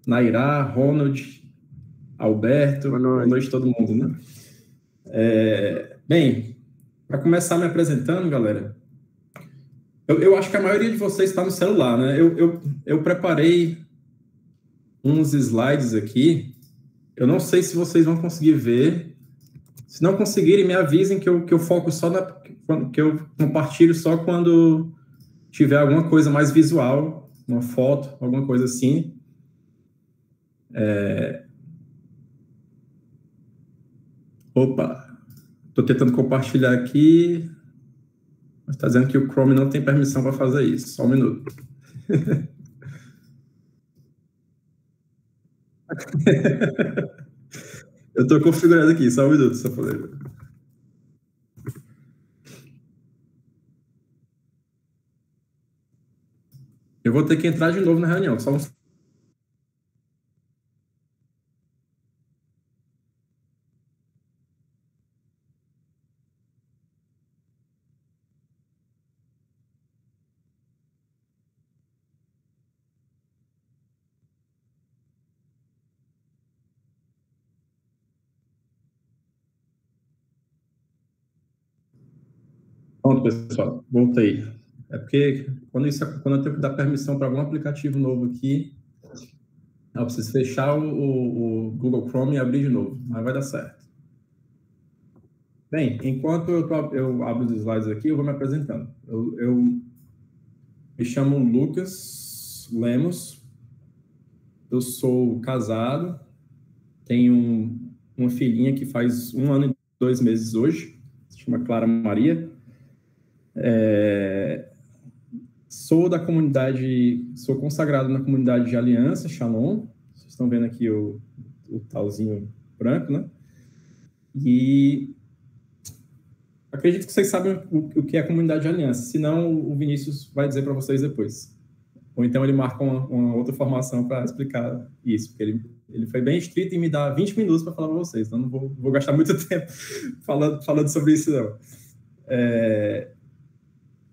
Nairá, Ronald, Alberto, boa noite a todo mundo, né? Bem, para começar me apresentando, galera, eu acho que a maioria de vocês está no celular, né? Eu preparei uns slides aqui, eu não sei se vocês vão conseguir ver. Se não conseguirem, me avisem que eu foco só que eu compartilho só quando tiver alguma coisa mais visual, uma foto, alguma coisa assim. Opa, estou tentando compartilhar aqui, mas está dizendo que o Chrome não tem permissão para fazer isso. Só um minuto. Eu estou configurando aqui, só um minuto, só poder. Eu vou ter que entrar de novo na reunião, só um. Pronto, pessoal, voltei. É porque quando eu tenho que dar permissão para algum aplicativo novo aqui, eu preciso fechar o Google Chrome e abrir de novo, mas vai dar certo. Bem, enquanto eu abro os slides aqui, eu vou me apresentando. Eu me chamo Lucas Lemos, eu sou casado, tenho uma filhinha que faz 1 ano e 2 meses hoje, se chama Clara Maria. Sou da comunidade, sou consagrado na comunidade de Aliança, Shalom. Vocês estão vendo aqui o talzinho branco, né? E acredito que vocês sabem o que é a comunidade de Aliança, senão o Vinícius vai dizer para vocês depois. Ou então ele marca uma outra formação para explicar isso, porque ele foi bem estrito em me dar 20 minutos para falar para vocês, então não vou gastar muito tempo falando sobre isso, não.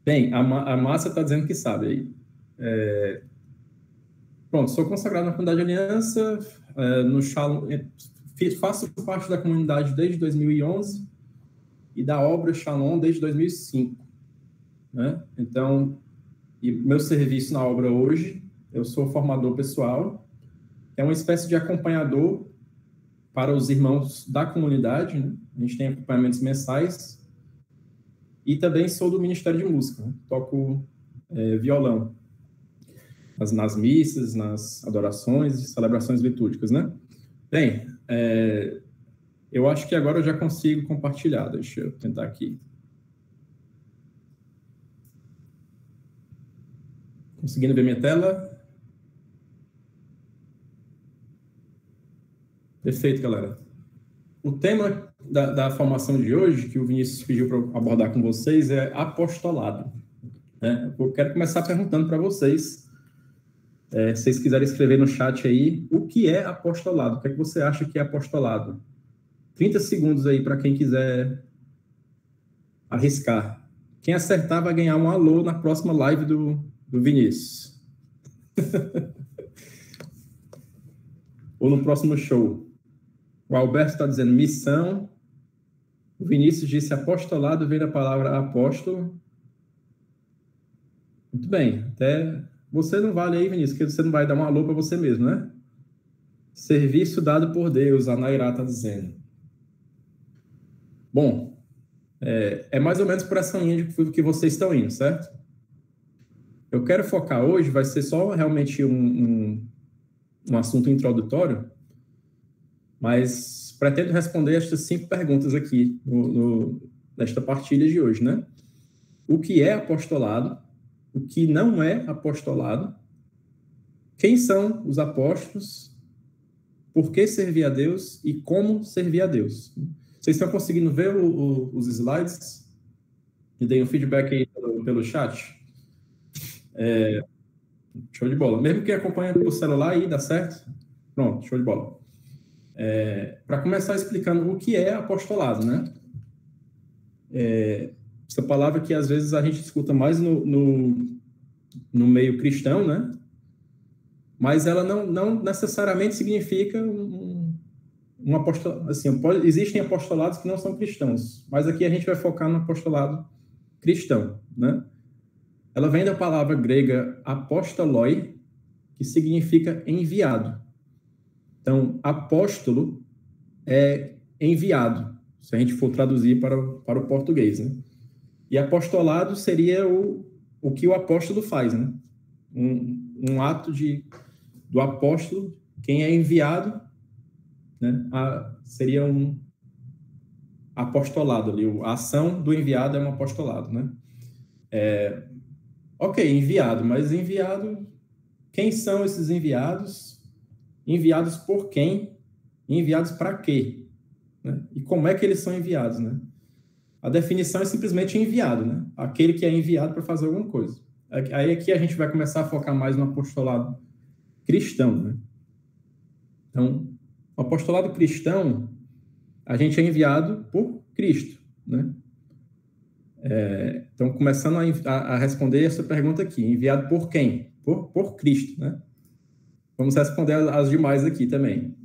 Bem, a Márcia está dizendo que sabe aí. Pronto, sou consagrado na comunidade de Aliança, no Shalom, faço parte da comunidade desde 2011 e da obra Shalom desde 2005, né? Então, e meu serviço na obra hoje, eu sou formador pessoal, é uma espécie de acompanhador para os irmãos da comunidade, né? A gente tem acompanhamentos mensais, e também sou do Ministério de Música, né? Toco violão nas missas, nas adorações e celebrações litúrgicas, né? Bem, eu acho que agora eu já consigo compartilhar, deixa eu tentar aqui. Conseguindo ver minha tela? Perfeito, galera. O tema da formação de hoje, que o Vinícius pediu para abordar com vocês, é apostolado, né? Eu quero começar perguntando para vocês, se vocês quiserem escrever no chat aí, o que é apostolado? O que é que você acha que é apostolado? 30 segundos aí para quem quiser arriscar. Quem acertar vai ganhar um alô na próxima live do Vinícius. Ou no próximo show. O Alberto está dizendo missão. O Vinícius disse apostolado, vem da palavra apóstolo. Muito bem. Até você não vale aí, Vinícius, porque você não vai dar um alô para você mesmo, né? Serviço dado por Deus, a Nairá está dizendo. Bom, é mais ou menos por essa linha que vocês estão indo, certo? Eu quero focar hoje, vai ser só realmente um assunto introdutório, mas pretendo responder estas 5 perguntas aqui nesta partilha de hoje, né? O que é apostolado? O que não é apostolado? Quem são os apóstolos? Por que servir a Deus? E como servir a Deus? Vocês estão conseguindo ver os slides? Me deem um feedback aí pelo chat. Show de bola. Mesmo que acompanhe pelo celular aí, dá certo? Pronto, show de bola. Para começar explicando o que é apostolado, né? Essa palavra que às vezes a gente escuta mais no meio cristão, né? mas ela não necessariamente significa um apostolado. Assim, existem apostolados que não são cristãos, mas aqui a gente vai focar no apostolado cristão, né? Ela vem da palavra grega apostoloi, que significa enviado. Então, apóstolo é enviado, se a gente for traduzir para o português, né? E apostolado seria o que o apóstolo faz, né? Um ato do apóstolo, quem é enviado, né? Seria um apostolado ali. A ação do enviado é um apostolado, né? Ok, enviado, mas enviado... Quem são esses enviados? Enviados por quem? Enviados para quê? Né? E como é que eles são enviados, né? A definição é simplesmente enviado, né? Aquele que é enviado para fazer alguma coisa. Aí aqui a gente vai começar a focar mais no apostolado cristão, né? Então, o apostolado cristão, a gente é enviado por Cristo, né? Então, começando a responder essa pergunta aqui, enviado por quem? Por Cristo, né? Vamos responder as demais aqui também.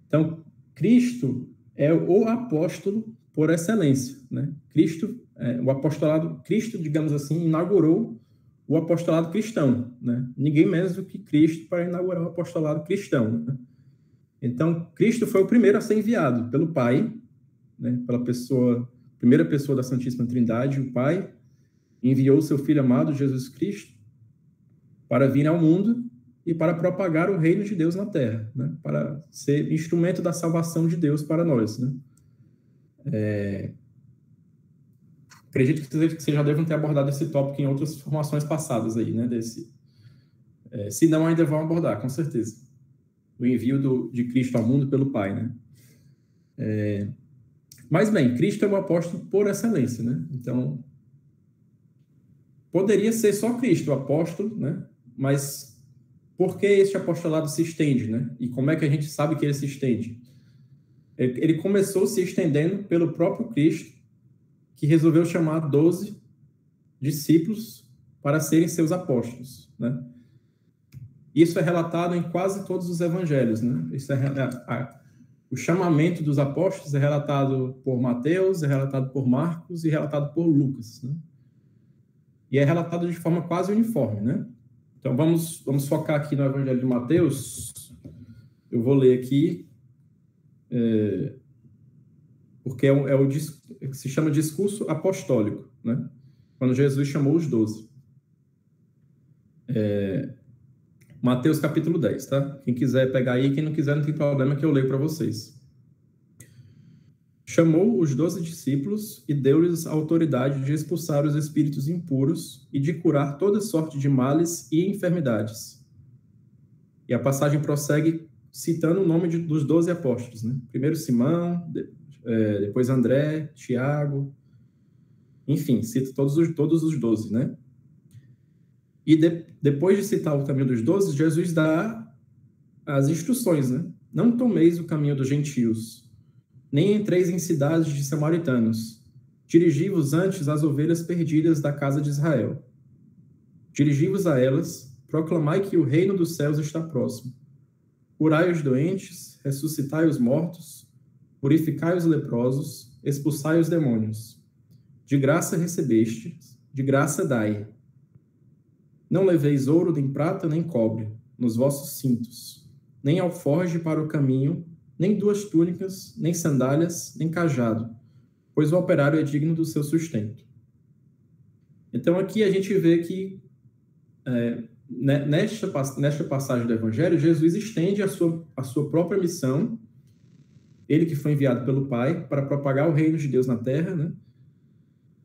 Então, Cristo é o apóstolo por excelência, né? O apostolado, Cristo, digamos assim, inaugurou o apostolado cristão, né? Ninguém menos do que Cristo para inaugurar o apostolado cristão, né? Então, Cristo foi o primeiro a ser enviado pelo Pai, né? Pela primeira pessoa da Santíssima Trindade, o Pai, enviou o seu Filho amado, Jesus Cristo, para vir ao mundo e para propagar o reino de Deus na Terra, né? Para ser instrumento da salvação de Deus para nós, né? Acredito que vocês já devem ter abordado esse tópico em outras formações passadas aí, né? Se não, ainda vão abordar, com certeza. O envio de Cristo ao mundo pelo Pai, né? Mas, bem, Cristo é o apóstolo por excelência, né? Então, poderia ser só Cristo o apóstolo, né? Mas por que este apostolado se estende, né? E como é que a gente sabe que ele se estende? Ele começou se estendendo pelo próprio Cristo, que resolveu chamar 12 discípulos para serem seus apóstolos, né? Isso é relatado em quase todos os evangelhos, né? O chamamento dos apóstolos é relatado por Mateus, é relatado por Marcos e relatado por Lucas, né? E é relatado de forma quase uniforme, né? Então, vamos focar aqui no Evangelho de Mateus. Eu vou ler aqui, porque o que se chama discurso apostólico, né? Quando Jesus chamou os 12. Mateus capítulo 10, tá? Quem quiser pegar aí, quem não quiser, não tem problema que eu leio para vocês. Chamou os 12 discípulos e deu-lhes a autoridade de expulsar os espíritos impuros e de curar toda sorte de males e enfermidades. E a passagem prossegue citando o nome dos 12 apóstolos, né? Primeiro Simão, depois André, Tiago, enfim, cita todos os 12, né? E depois de citar o caminho dos 12, Jesus dá as instruções, né? Não tomeis o caminho dos gentios, nem entreis em cidades de samaritanos. Dirigi-vos antes às ovelhas perdidas da casa de Israel. Dirigi-vos a elas, proclamai que o reino dos céus está próximo. Curai os doentes, ressuscitai os mortos, purificai os leprosos, expulsai os demônios. De graça recebeste, de graça dai. Não leveis ouro, nem prata, nem cobre, nos vossos cintos, nem alforge para o caminho, nem 2 túnicas, nem sandálias, nem cajado, pois o operário é digno do seu sustento. Então, aqui a gente vê que, nesta passagem do Evangelho, Jesus estende a sua própria missão, ele que foi enviado pelo Pai para propagar o reino de Deus na Terra, né?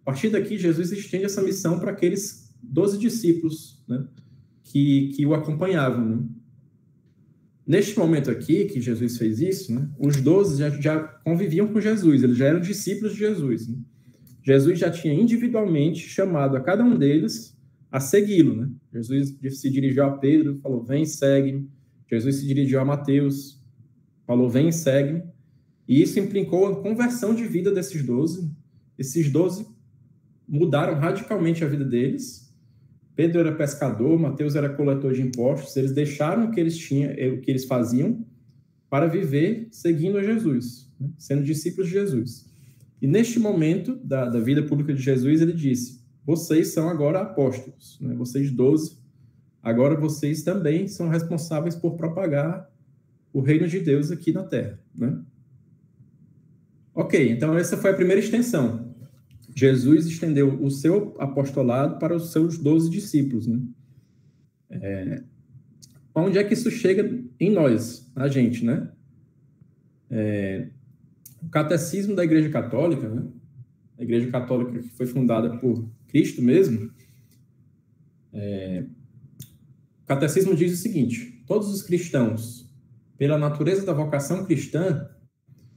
A partir daqui, Jesus estende essa missão para aqueles 12 discípulos, né? que o acompanhavam, né? Neste momento aqui, que Jesus fez isso, né, os 12 já conviviam com Jesus, eles já eram discípulos de Jesus, né? Jesus já tinha individualmente chamado a cada um deles a segui-lo, né? Jesus se dirigiu a Pedro, falou, vem, segue-me. Jesus se dirigiu a Mateus, falou, vem, segue-me. E isso implicou a conversão de vida desses 12. Esses 12 mudaram radicalmente a vida deles Pedro era pescador, Mateus era coletor de impostos. Eles deixaram o que eles tinham, o que eles faziam, para viver seguindo a Jesus, né? Sendo discípulos de Jesus. E neste momento da vida pública de Jesus, ele disse: vocês são agora apóstolos, né? Vocês 12, agora vocês também são responsáveis por propagar o reino de Deus aqui na Terra, né? Ok, então essa foi a primeira extensão. Jesus estendeu o seu apostolado para os seus 12 discípulos, né? Onde é que isso chega em nós, a gente, né? O catecismo da Igreja Católica, né? A Igreja Católica que foi fundada por Cristo mesmo, o catecismo diz o seguinte: todos os cristãos, pela natureza da vocação cristã,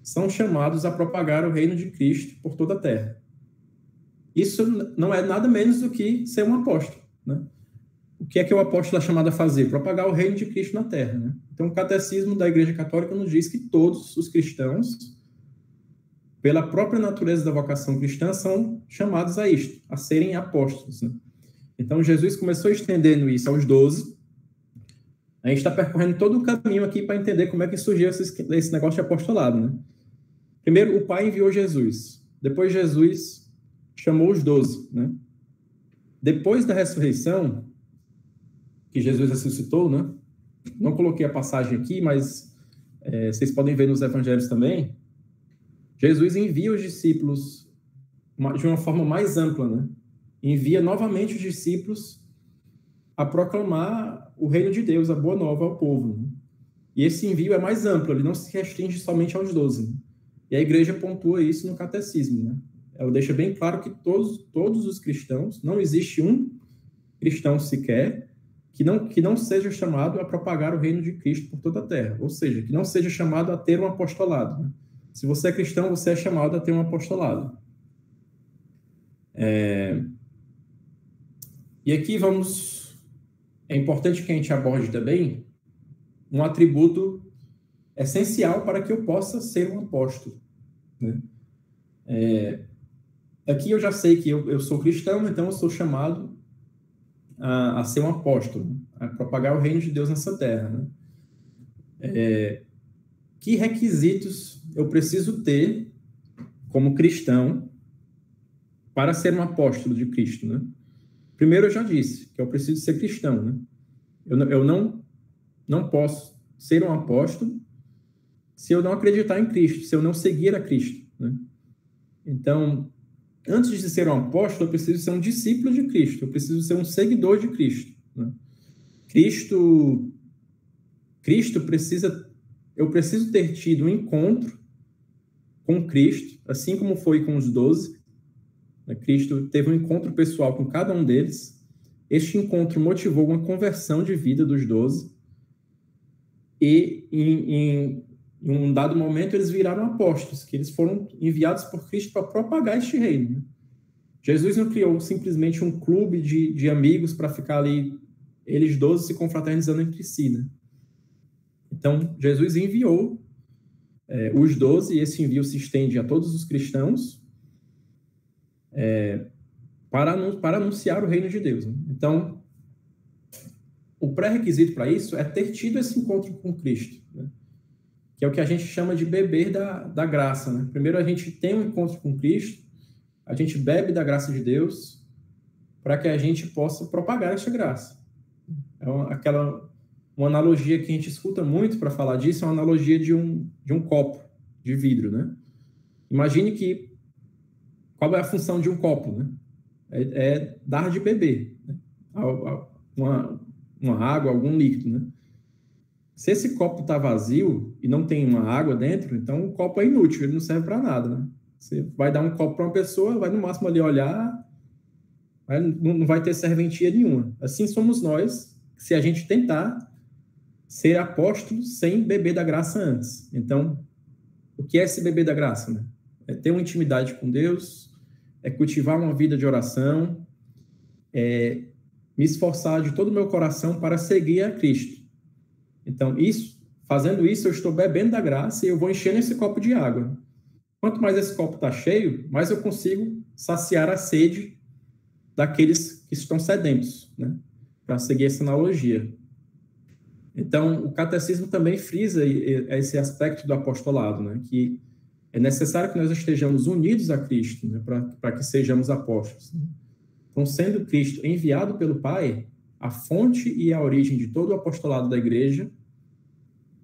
são chamados a propagar o reino de Cristo por toda a terra. Isso não é nada menos do que ser um apóstolo, né? O que é que o apóstolo é chamado a fazer? Propagar o reino de Cristo na terra, né? Então, o catecismo da Igreja Católica nos diz que todos os cristãos, pela própria natureza da vocação cristã, são chamados a isto, a serem apóstolos, né? Então, Jesus começou estendendo isso aos 12. A gente está percorrendo todo o caminho aqui para entender como é que surgiu esse negócio de apostolado, né? Primeiro, o Pai enviou Jesus. Depois, Jesus chamou os 12, né? Depois da ressurreição, que Jesus ressuscitou, né? Não coloquei a passagem aqui, mas vocês podem ver nos evangelhos também. Jesus envia os discípulos de uma forma mais ampla, né? Envia novamente os discípulos a proclamar o reino de Deus, a boa nova ao povo, né? E esse envio é mais amplo, ele não se restringe somente aos 12, né? E a igreja pontua isso no catecismo, né? Ela deixa bem claro que todos os cristãos, não existe um cristão sequer que não seja chamado a propagar o reino de Cristo por toda a terra, ou seja, que não seja chamado a ter um apostolado, né? Se você é cristão, você é chamado a ter um apostolado. E aqui é importante que a gente aborde também um atributo essencial para que eu possa ser um apóstolo, né? Aqui eu já sei que eu sou cristão, então eu sou chamado a ser um apóstolo, a propagar o reino de Deus nessa terra, né? Que requisitos eu preciso ter como cristão para ser um apóstolo de Cristo, né? Primeiro, eu já disse que eu preciso ser cristão, né? Eu não posso ser um apóstolo se eu não acreditar em Cristo, se eu não seguir a Cristo, né? Então, antes de ser um apóstolo, eu preciso ser um discípulo de Cristo, eu preciso ser um seguidor de Cristo, né? Eu preciso ter tido um encontro com Cristo, assim como foi com os 12. Cristo teve um encontro pessoal com cada um deles. Este encontro motivou uma conversão de vida dos 12. E, em um dado momento, eles viraram apóstolos, que eles foram enviados por Cristo para propagar este reino, né? Jesus não criou simplesmente um clube de amigos para ficar ali, eles 12 se confraternizando entre si, né? Então, Jesus enviou os 12, e esse envio se estende a todos os cristãos, para anunciar o reino de Deus, né? Então, o pré-requisito para isso é ter tido esse encontro com Cristo, né? Que é o que a gente chama de beber da graça, né? Primeiro a gente tem um encontro com Cristo, a gente bebe da graça de Deus para que a gente possa propagar essa graça. Uma analogia que a gente escuta muito para falar disso é uma analogia de um copo de vidro, né? Imagine qual é a função de um copo, né? É dar de beber, né? Uma água, algum líquido, né? Se esse copo está vazio e não tem uma água dentro, então o copo é inútil, ele não serve para nada, né? Você vai dar um copo para uma pessoa, vai no máximo ali olhar, não vai ter serventia nenhuma. Assim somos nós, se a gente tentar ser apóstolo sem beber da graça antes. Então, o que é esse beber da graça, né? É ter uma intimidade com Deus, é cultivar uma vida de oração, é me esforçar de todo o meu coração para seguir a Cristo. Então, fazendo isso, eu estou bebendo da graça e eu vou enchendo esse copo de água. Quanto mais esse copo está cheio, mais eu consigo saciar a sede daqueles que estão sedentos, né? Para seguir essa analogia. Então, o catecismo também frisa esse aspecto do apostolado, né? Que é necessário que nós estejamos unidos a Cristo, né? Para que sejamos apóstolos. Então, sendo Cristo enviado pelo Pai, a fonte e a origem de todo o apostolado da Igreja,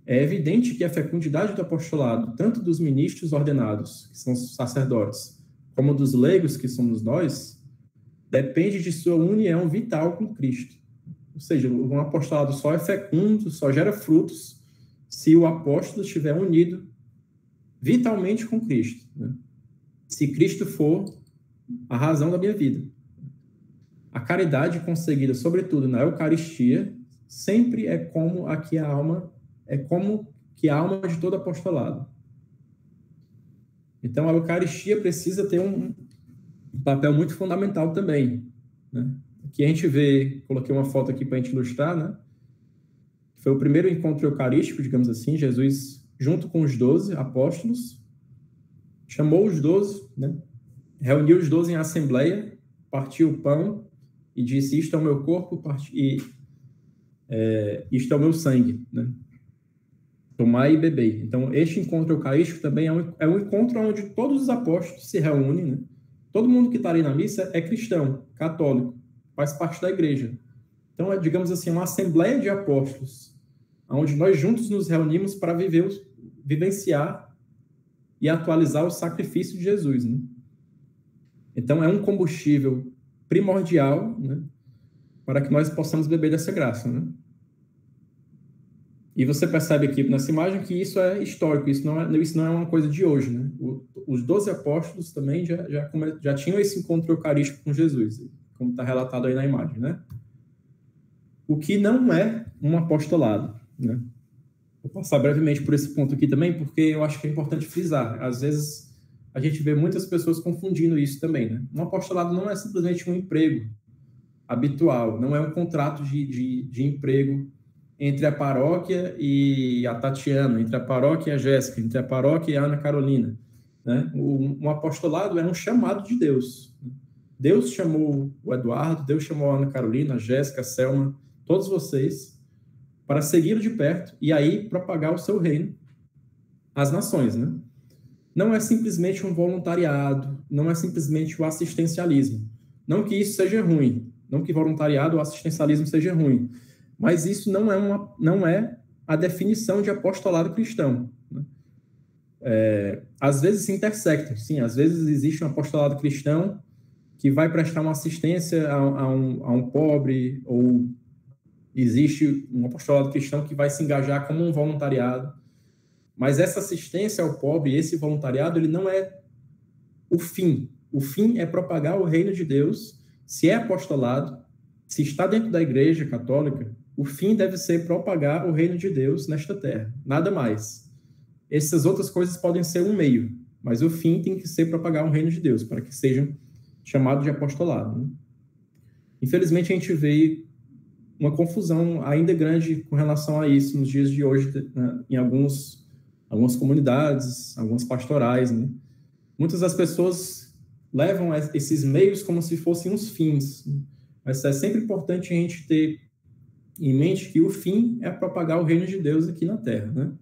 é evidente que a fecundidade do apostolado, tanto dos ministros ordenados, que são os sacerdotes, como dos leigos, que somos nós, depende de sua união vital com Cristo. Ou seja, um apostolado só é fecundo, só gera frutos, se o apóstolo estiver unido vitalmente com Cristo, né? Se Cristo for a razão da minha vida. A caridade conseguida, sobretudo na Eucaristia, sempre é como a alma de todo apostolado. Então, a Eucaristia precisa ter um papel muito fundamental também, né? Aqui a gente vê, coloquei uma foto aqui para a gente ilustrar, né? Foi o primeiro encontro eucarístico, digamos assim, Jesus, junto com os 12 apóstolos, chamou os 12, né? Reuniu os 12 em assembleia, partiu o pão e disse: isto é o meu corpo e isto é o meu sangue, né? Tomai e bebei. Então, este encontro eucarístico também é um encontro onde todos os apóstolos se reúnem, né? Todo mundo que está ali na missa é cristão, católico, faz parte da igreja. Então, é, digamos assim, uma assembleia de apóstolos, onde nós juntos nos reunimos para vivenciar e atualizar o sacrifício de Jesus, né? Então, é um combustível primordial, né, para que nós possamos beber dessa graça, né? E você percebe aqui nessa imagem que isso é histórico, isso não é uma coisa de hoje, né? Os 12 apóstolos também já tinham esse encontro eucarístico com Jesus, como está relatado aí na imagem, né? O que não é um apostolado, né? Vou passar brevemente por esse ponto aqui também, porque eu acho que é importante frisar. Às vezes, a gente vê muitas pessoas confundindo isso também, né? Um apostolado não é simplesmente um emprego habitual, não é um contrato de emprego entre a paróquia e a Tatiana, entre a paróquia e a Jéssica, entre a paróquia e a Ana Carolina, né? Um apostolado é um chamado de Deus. Deus chamou o Eduardo, Deus chamou a Ana Carolina, a Jéssica, a Selma, todos vocês, para segui-lo de perto e aí propagar o seu reino às nações, né? Não é simplesmente um voluntariado, não é simplesmente o assistencialismo. Não que isso seja ruim, não que voluntariado ou assistencialismo seja ruim, mas isso não é a definição de apostolado cristão, né? Às vezes se intersectam, sim, às vezes existe um apostolado cristão que vai prestar uma assistência a um pobre, ou existe um apostolado cristão que vai se engajar como um voluntariado, mas essa assistência ao pobre, esse voluntariado, ele não é o fim. O fim é propagar o reino de Deus. Se é apostolado, se está dentro da igreja católica, o fim deve ser propagar o reino de Deus nesta terra, nada mais. Essas outras coisas podem ser um meio, mas o fim tem que ser propagar o reino de Deus, para que sejam chamados de apostolado, né? Infelizmente, a gente vê uma confusão ainda grande com relação a isso nos dias de hoje, né, em algumas comunidades, algumas pastorais, né? Muitas das pessoas levam esses meios como se fossem uns fins, né? Mas é sempre importante a gente ter em mente que o fim é propagar o reino de Deus aqui na Terra, né?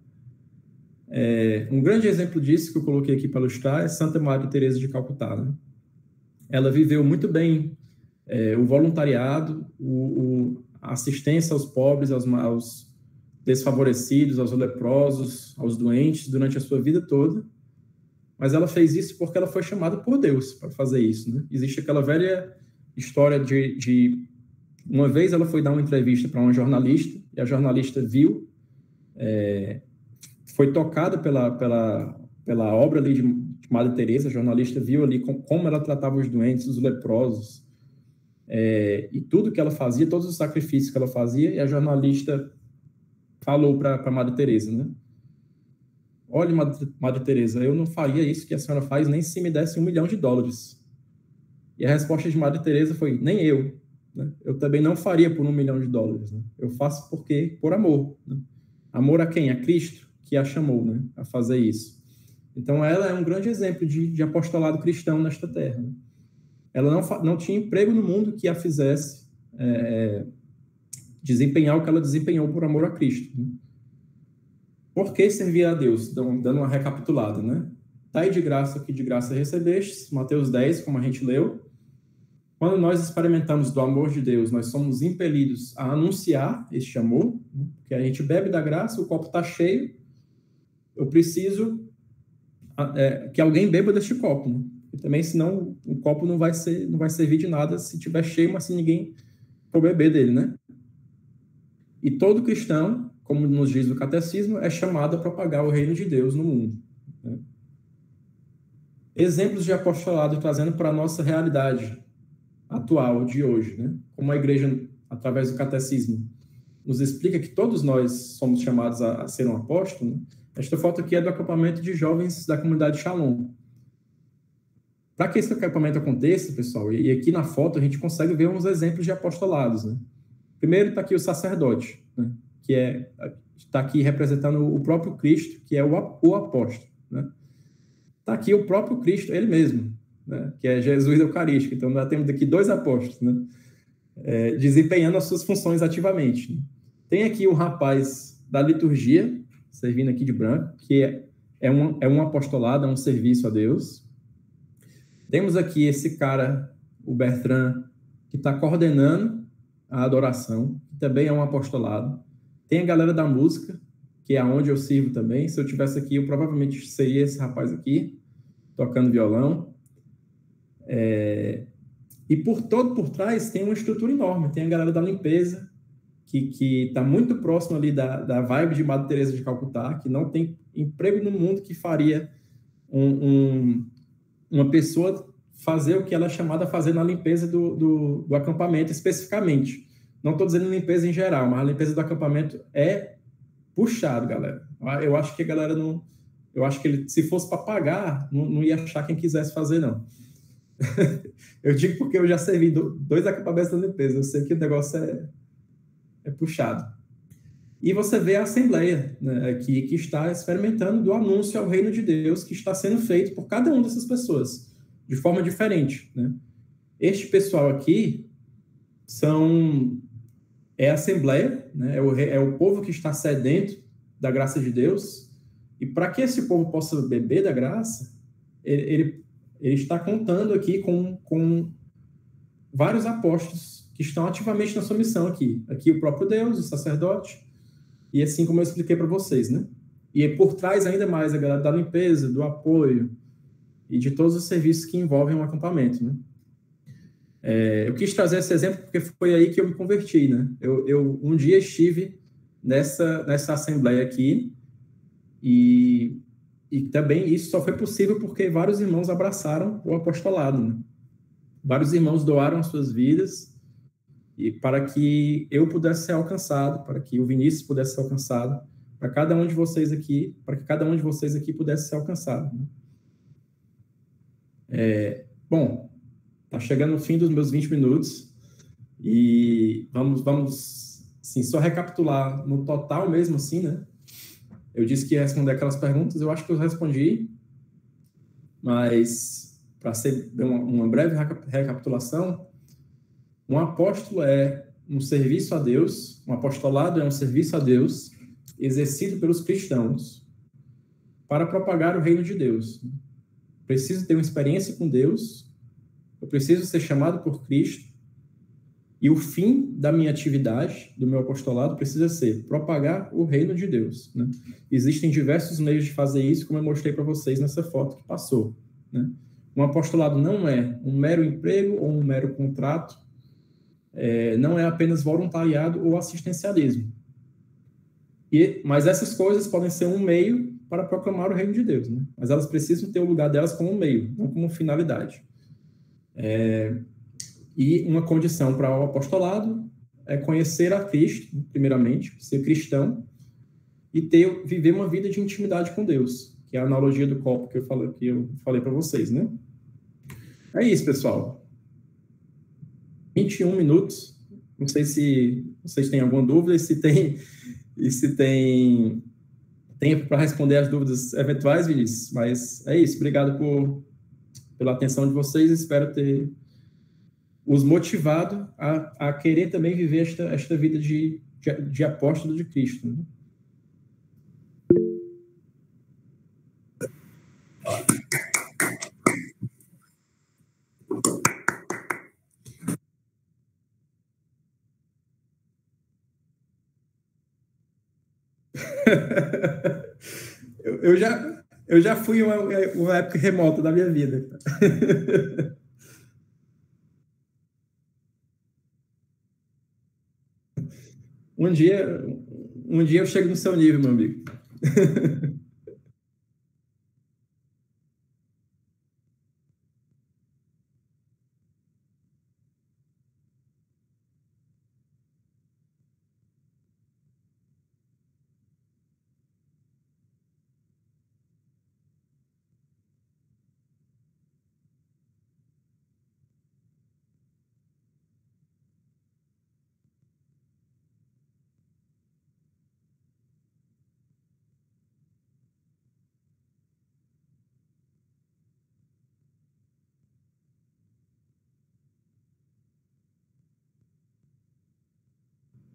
Um grande exemplo disso que eu coloquei aqui para ilustrar é Santa Maria Teresa de Calcutá, né? Ela viveu muito bem o voluntariado, a assistência aos pobres, aos desfavorecidos, aos leprosos, aos doentes durante a sua vida toda, mas ela fez isso porque ela foi chamada por Deus para fazer isso, né? Existe aquela velha história de uma vez ela foi dar uma entrevista para uma jornalista, e a jornalista viu, foi tocada pela obra ali de Madre Teresa. A jornalista viu ali como ela tratava os doentes, os leprosos, e tudo que ela fazia, todos os sacrifícios que ela fazia, e a jornalista falou para Madre Teresa, né? Olha, Madre Teresa, eu não faria isso que a senhora faz nem se me desse $1 milhão. E a resposta de Madre Teresa foi: nem eu, né? Eu também não faria por $1 milhão, né? Eu faço por amor, né? Amor a quem? A Cristo, que a chamou, né, a fazer isso. Então, ela é um grande exemplo de apostolado cristão nesta terra, né? ela não tinha emprego no mundo que a fizesse desempenhar o que ela desempenhou por amor a Cristo. Né? Por que servir a Deus? Dando uma recapitulada, né? Dai de graça o que de graça recebestes, Mateus 10, como a gente leu. Quando nós experimentamos do amor de Deus, nós somos impelidos a anunciar este amor, né? Porque a gente bebe da graça, o copo está cheio, eu preciso que alguém beba deste copo, né? E também, senão, o copo não vai servir de nada se estiver cheio, mas se ninguém for beber dele, né? E todo cristão, como nos diz o catecismo, é chamado a propagar o reino de Deus no mundo. Né? Exemplos de apostolado trazendo para a nossa realidade atual de hoje, né? Como a igreja, através do catecismo, nos explica que todos nós somos chamados a ser um apóstolo. Né? Esta foto aqui é do acampamento de jovens da comunidade Shalom. Para que esse acampamento aconteça, pessoal, e aqui na foto a gente consegue ver uns exemplos de apostolados. Né? Primeiro está aqui o sacerdote, né? Que está aqui representando o próprio Cristo, que é o apóstolo. Né? Está aqui o próprio Cristo, ele mesmo, né? Que é Jesus Eucarístico. Então, nós temos aqui 2 apóstolos, né? Desempenhando as suas funções ativamente. Né? Tem aqui o rapaz da liturgia, servindo aqui de branco, que é um apostolado, é um serviço a Deus. Temos aqui esse cara, o Bertrand, que está coordenando a adoração, que também é um apostolado. Tem a galera da música, que é onde eu sirvo também. Se eu tivesse aqui, eu provavelmente seria esse rapaz aqui, tocando violão. E por trás tem uma estrutura enorme. Tem a galera da limpeza, que está muito próximo ali da vibe de Madre Teresa de Calcutá, que não tem emprego no mundo que faria uma pessoa fazer o que ela é chamada a fazer na limpeza do acampamento especificamente. Não estou dizendo limpeza em geral, mas a limpeza do acampamento é puxado, galera. Eu acho que a galera não... Eu acho que ele, se fosse para pagar, não ia achar quem quisesse fazer, não. Eu digo porque eu já servi 2 acampamentos da limpeza. Eu sei que o negócio é puxado. E você vê a Assembleia, né, aqui, que está experimentando do anúncio ao reino de Deus que está sendo feito por cada uma dessas pessoas, de forma diferente. Né? Este pessoal aqui é a Assembleia, né? É o povo que está sedento da graça de Deus, e para que esse povo possa beber da graça, ele está contando aqui com vários apóstolos que estão ativamente na sua missão aqui. Aqui o próprio Deus, o sacerdote, e assim como eu expliquei para vocês, né? E por trás ainda mais a galera da limpeza, do apoio e de todos os serviços que envolvem um acampamento, né? Eu quis trazer esse exemplo porque foi aí que eu me converti, né? Eu um dia estive nessa assembleia aqui e também isso só foi possível porque vários irmãos abraçaram o apostolado, né? Vários irmãos doaram as suas vidas e para que eu pudesse ser alcançado, para que o Vinícius pudesse ser alcançado, para que cada um de vocês aqui pudesse ser alcançado. Né? Bom, tá chegando o fim dos meus 20 minutos e vamos assim, só recapitular no total mesmo assim, né? Eu disse que ia responder aquelas perguntas, eu acho que eu respondi, mas para ser uma breve recapitulação, um apóstolo é um serviço a Deus, um apostolado é um serviço a Deus exercido pelos cristãos para propagar o reino de Deus. Preciso ter uma experiência com Deus, eu preciso ser chamado por Cristo, e o fim da minha atividade, do meu apostolado, precisa ser propagar o reino de Deus. Né? Existem diversos meios de fazer isso, como eu mostrei para vocês nessa foto que passou. Né? Um apostolado não é um mero emprego ou um mero contrato, não é apenas voluntariado ou assistencialismo. Mas essas coisas podem ser um meio para proclamar o reino de Deus. Né? Mas elas precisam ter o lugar delas como um meio, não como finalidade. E uma condição para o apostolado é conhecer a Cristo, primeiramente, ser cristão, e viver uma vida de intimidade com Deus, que é a analogia do copo que eu falei para vocês, né? É isso, pessoal. 21 minutos. Não sei se vocês têm alguma dúvida, e se tem tempo para responder as dúvidas eventuais, Vinícius. Mas é isso. Obrigado pela atenção de vocês. Espero ter os motivado a querer também viver esta vida de apóstolo de Cristo. Né? eu já fui uma época remota da minha vida. Um dia eu chego no seu nível, meu amigo.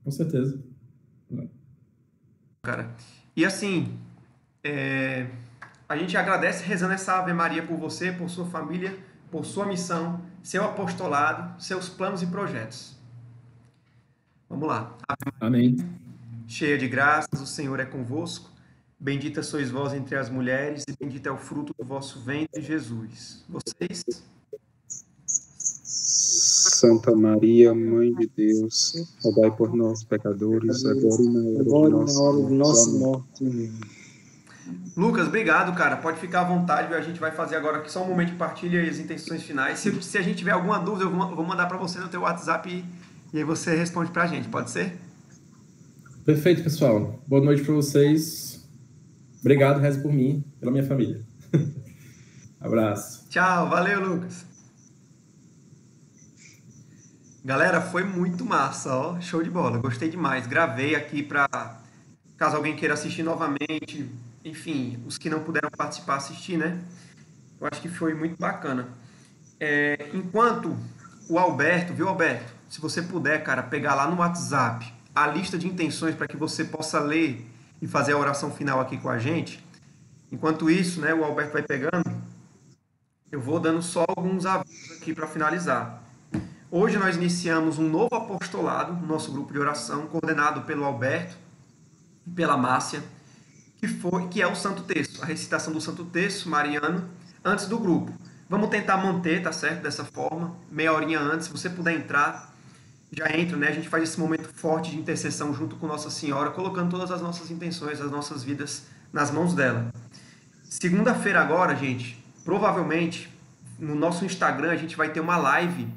Com certeza. Cara. E assim, a gente agradece rezando essa Ave Maria por você, por sua família, por sua missão, seu apostolado, seus planos e projetos. Vamos lá. Amém. Cheia de graças, o Senhor é convosco. Bendita sois vós entre as mulheres, e bendito é o fruto do vosso ventre, Jesus. Vocês? Santa Maria, Mãe de Deus, rogai por nós, pecadores, agora e na hora de nossa morte. Lucas, obrigado, cara. Pode ficar à vontade. A gente vai fazer agora aqui só um momento de partilha e as intenções finais. Se a gente tiver alguma dúvida, eu vou mandar para você no teu WhatsApp e aí você responde para a gente. Pode ser? Perfeito, pessoal. Boa noite para vocês. Obrigado, reze por mim, pela minha família. Abraço. Tchau, valeu, Lucas. Galera, foi muito massa, ó. Show de bola. Gostei demais. Gravei aqui para caso alguém queira assistir novamente. Enfim, os que não puderam participar, assistir, né? Eu acho que foi muito bacana. Enquanto o Alberto, viu, Alberto? Se você puder, cara, pegar lá no WhatsApp a lista de intenções para que você possa ler e fazer a oração final aqui com a gente. Enquanto isso, né, o Alberto vai pegando, eu vou dando só alguns avisos aqui para finalizar. Hoje nós iniciamos um novo apostolado no nosso grupo de oração, coordenado pelo Alberto e pela Márcia, que é o Santo Terço, a recitação do Santo Terço mariano antes do grupo. Vamos tentar manter, tá certo? Dessa forma, meia horinha antes, se você puder entrar, já entra, né? A gente faz esse momento forte de intercessão junto com Nossa Senhora, colocando todas as nossas intenções, as nossas vidas nas mãos dela. Segunda-feira agora, gente, provavelmente no nosso Instagram a gente vai ter uma live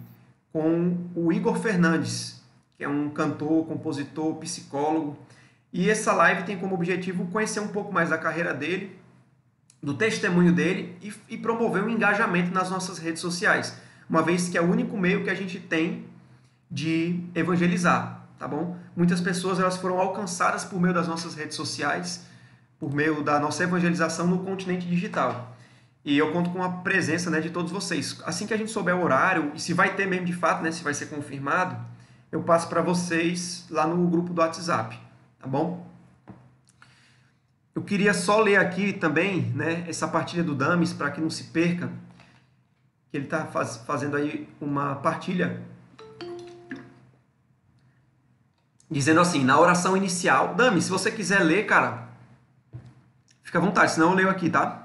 com o Igor Fernandes, que é um cantor, compositor, psicólogo. E essa live tem como objetivo conhecer um pouco mais da carreira dele, do testemunho dele e promover um engajamento nas nossas redes sociais, uma vez que é o único meio que a gente tem de evangelizar, tá bom? Muitas pessoas elas foram alcançadas por meio das nossas redes sociais, por meio da nossa evangelização no continente digital. E eu conto com a presença, né, de todos vocês. Assim que a gente souber o horário, e se vai ter mesmo de fato, né, se vai ser confirmado, eu passo para vocês lá no grupo do WhatsApp, tá bom? Eu queria só ler aqui também, né, essa partilha do Dames, para que não se perca, que ele está fazendo aí uma partilha, dizendo assim, na oração inicial, Dames, se você quiser ler, cara, fica à vontade, senão eu leio aqui, tá?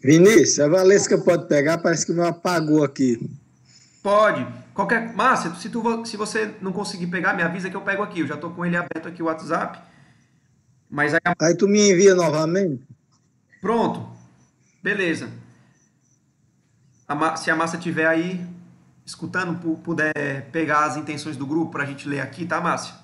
Vinícius, a Valesca pode pegar, parece que não apagou aqui. Pode. Márcia, se você não conseguir pegar, me avisa que eu pego aqui. Eu já estou com ele aberto aqui o WhatsApp. Mas aí tu me envia novamente? Pronto. Beleza. Se a Márcia estiver aí escutando, puder pegar as intenções do grupo para a gente ler aqui, tá, Márcia?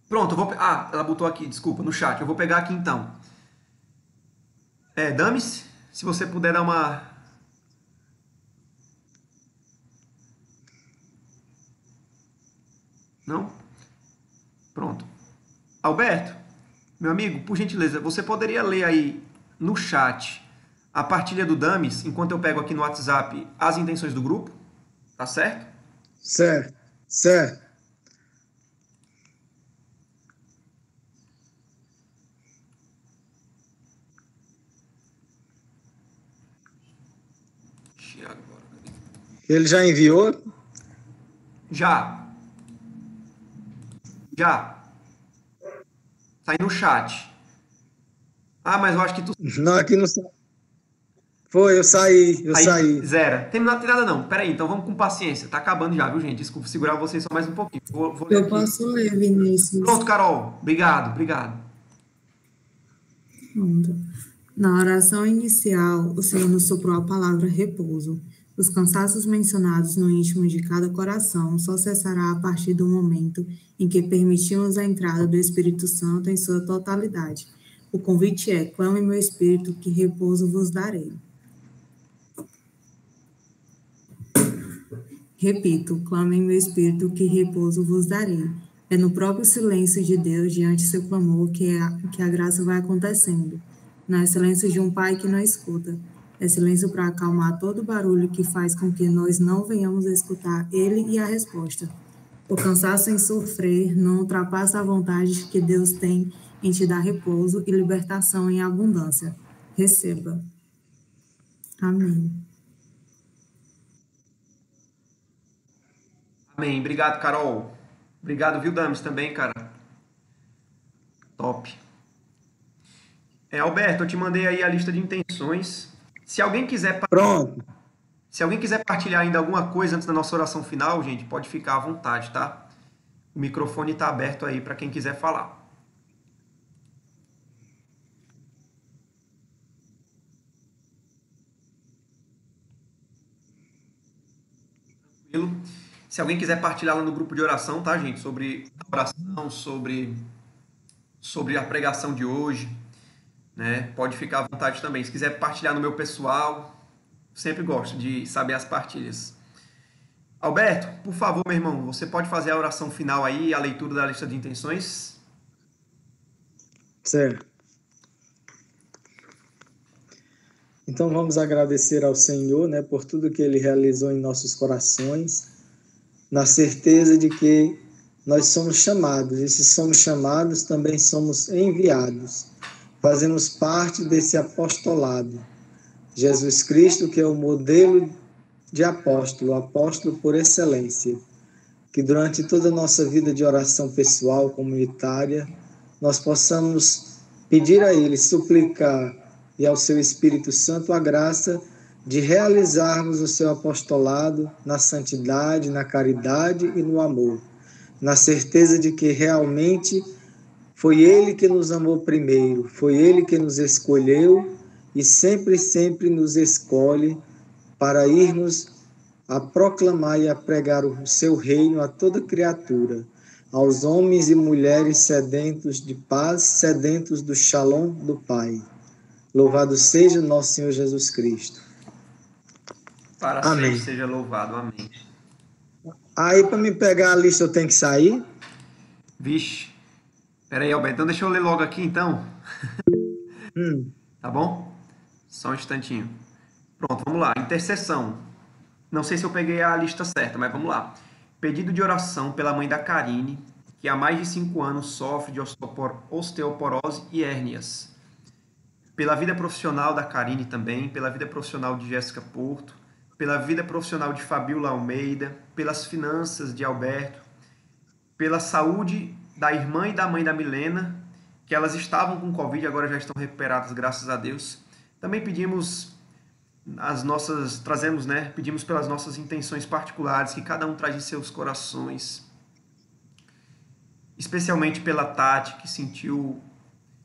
Pronto, ela botou aqui, desculpa, no chat. Eu vou pegar aqui então. Dames, se você puder dar uma... Não? Pronto. Alberto, Meu amigo, por gentileza, você poderia ler aí no chat a partilha do Dames, enquanto eu pego aqui no WhatsApp as intenções do grupo? Tá certo? Certo, certo. Ele já enviou? Já. Tá aí no chat. Ah, mas eu acho que tu... Não, aqui não foi, eu saí. Aí, zero. Tem nada não. Peraí, então vamos com paciência. Tá acabando já, viu, gente? Desculpa segurar vocês só mais um pouquinho. Vou ler Eu aqui. posso ler, Vinícius. Pronto, Carol. Obrigado. Na oração inicial, o Senhor nos soprou a palavra repouso. Os cansaços mencionados no íntimo de cada coração só cessará a partir do momento em que permitimos a entrada do Espírito Santo em sua totalidade. O convite é: clame meu espírito, que repouso vos darei. Repito, clamem meu espírito, que repouso vos darei. É no próprio silêncio de Deus, diante de seu clamor, que a graça vai acontecendo. Não é silêncio de um pai que não escuta. É silêncio para acalmar todo barulho que faz com que nós não venhamos a escutar ele e a resposta. O cansaço em sofrer não ultrapassa a vontade que Deus tem em te dar repouso e libertação em abundância. Receba. Amém. Amém. Obrigado, Carol. Obrigado, viu, Dames, também, cara. Top. Alberto, eu te mandei aí a lista de intenções. Se alguém quiser... Pronto. Se alguém quiser partilhar ainda alguma coisa antes da nossa oração final, gente, pode ficar à vontade, tá? O microfone está aberto aí para quem quiser falar. Tranquilo? Se alguém quiser partilhar lá no grupo de oração, tá, gente? Sobre a oração, sobre a pregação de hoje, né? Pode ficar à vontade também. Se quiser partilhar no meu pessoal, sempre gosto de saber as partilhas. Alberto, por favor, meu irmão, você pode fazer a oração final aí, a leitura da lista de intenções? Certo. Então vamos agradecer ao Senhor, né, por tudo que Ele realizou em nossos corações, na certeza de que nós somos chamados, e se somos chamados, também somos enviados. Fazemos parte desse apostolado. Jesus Cristo, que é o modelo de apóstolo, apóstolo por excelência, que durante toda a nossa vida de oração pessoal, comunitária, nós possamos pedir a Ele, suplicar e ao Seu Espírito Santo a graça de realizarmos o Seu apostolado na santidade, na caridade e no amor, na certeza de que realmente foi Ele que nos amou primeiro, foi Ele que nos escolheu e sempre, sempre nos escolhe para irmos a proclamar e a pregar o Seu reino a toda criatura, aos homens e mulheres sedentos de paz, sedentos do Shalom do Pai. Louvado seja nosso Senhor Jesus Cristo. Para Amém. sempre seja louvado. Amém. Aí, para me pegar a lista, eu tenho que sair? Vixe. Pera aí, Alberto. Então deixa eu ler logo aqui, então. Tá bom? Só um instantinho. Pronto, vamos lá. Intercessão. Não sei se eu peguei a lista certa, mas vamos lá. Pedido de oração pela mãe da Karine, que há mais de 5 anos sofre de osteoporose e hérnias. Pela vida profissional da Karine também, pela vida profissional de Jéssica Porto, pela vida profissional de Fabiola Almeida, pelas finanças de Alberto, pela saúde da irmã e da mãe da Milena, que elas estavam com Covid, agora já estão recuperadas, graças a Deus. Também pedimos pedimos pelas nossas intenções particulares, que cada um traz em seus corações, especialmente pela Tati, que sentiu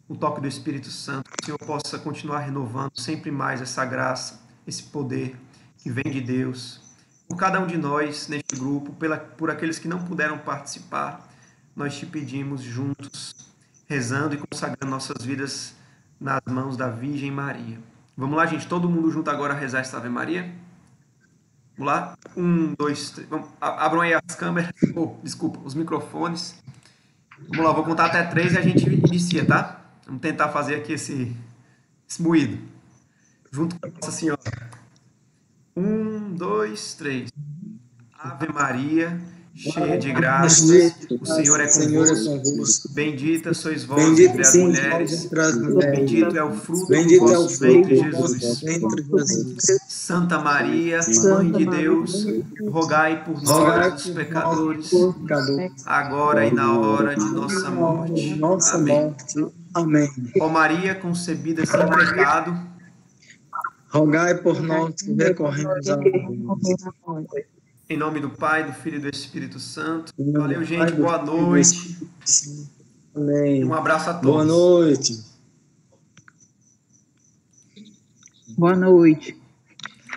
o toque do Espírito Santo, que o Senhor possa continuar renovando sempre mais essa graça, esse poder que vem de Deus. Por cada um de nós neste grupo, por aqueles que não puderam participar, nós te pedimos juntos, rezando e consagrando nossas vidas nas mãos da Virgem Maria. Vamos lá, gente, todo mundo junto agora a rezar esta Ave Maria? Vamos lá? 1, 2, 3. Abram aí as câmeras, os microfones. Vamos lá, vou contar até 3 e a gente inicia, tá? Vamos tentar fazer aqui esse moído. Junto com Nossa Senhora. 1, 2, 3. Ave Maria, cheia de graças, o Senhor é convosco. Bendita sois vós entre as mulheres. Bendito é o fruto do vosso ventre, Jesus. Santa Maria, Mãe de Deus, rogai por nós, os pecadores, agora e na hora de nossa morte. Amém. Amém. Ó Maria, concebida sem pecado, Rogai por nós que recorremos a vós. em nome do Pai, do Filho e do Espírito Santo. Valeu, gente. Boa noite. Amém. E um abraço a todos. Boa noite. Boa noite.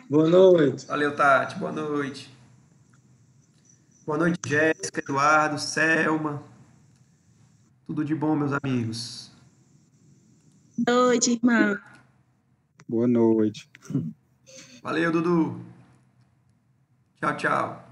Boa noite. Valeu, Tati. Boa noite. Boa noite, Jéssica, Eduardo, Selma. Tudo de bom, meus amigos. Boa noite, irmão. Boa noite. Valeu, Dudu. Tchau, tchau.